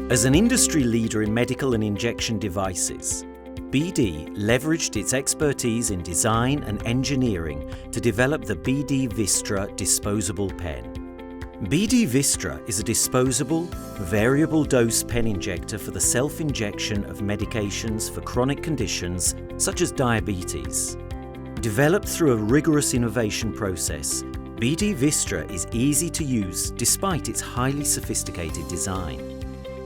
As an industry leader in medical and injection devices, BD leveraged its expertise in design and engineering to develop the BD Vystra disposable pen. BD Vystra is a disposable, variable dose pen injector for the self-injection of medications for chronic conditions such as diabetes. Developed through a rigorous innovation process, BD Vystra is easy to use despite its highly sophisticated design.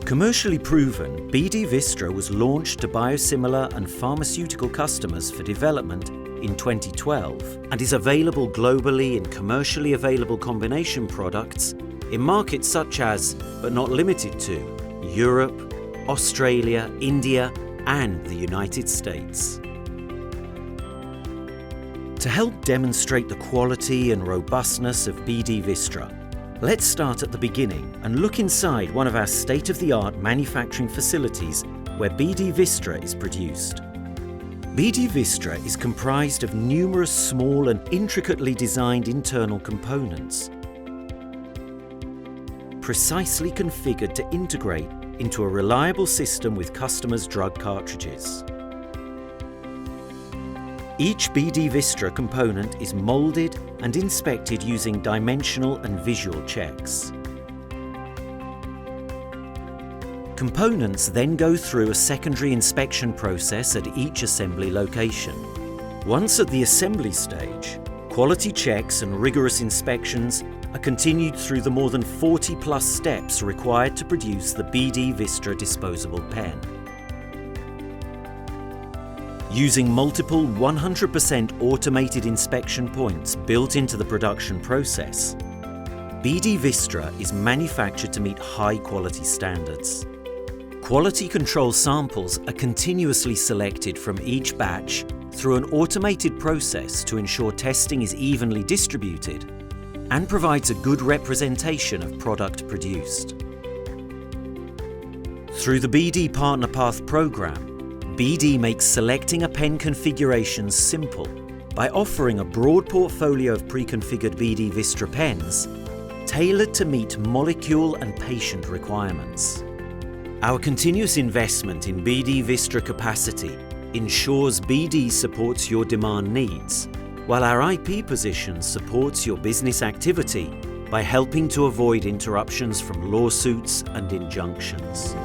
Commercially proven, BD Vystra was launched to biosimilar and pharmaceutical customers for development in 2012 and is available globally in commercially available combination products in markets such as, but not limited to, Europe, Australia, India, and the United States. To help demonstrate the quality and robustness of BD Vystra, let's start at the beginning and look inside one of our state-of-the-art manufacturing facilities where BD Vystra is produced. BD Vystra is comprised of numerous small and intricately designed internal components, precisely configured to integrate into a reliable system with customers' drug cartridges. Each BD Vystra component is molded and inspected using dimensional and visual checks. Components then go through a secondary inspection process at each assembly location. Once at the assembly stage, quality checks and rigorous inspections are continued through the more than 40+ steps required to produce the BD Vystra disposable pen. Using multiple 100% automated inspection points built into the production process, BD Vystra is manufactured to meet high-quality standards. Quality control samples are continuously selected from each batch through an automated process to ensure testing is evenly distributed and provides a good representation of product produced. Through the BD Partner Path program, BD makes selecting a pen configuration simple by offering a broad portfolio of pre-configured BD Vystra pens tailored to meet molecule and patient requirements. Our continuous investment in BD Vystra capacity ensures BD supports your demand needs, while our IP position supports your business activity by helping to avoid interruptions from lawsuits and injunctions.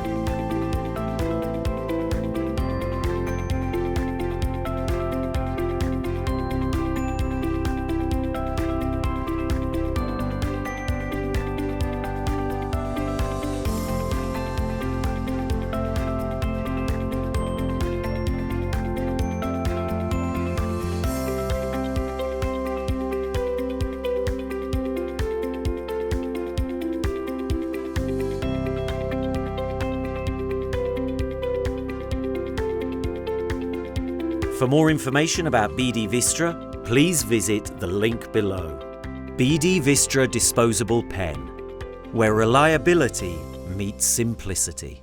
For more information about BD Vystra, please visit the link below. BD Vystra Disposable Pen, where reliability meets simplicity.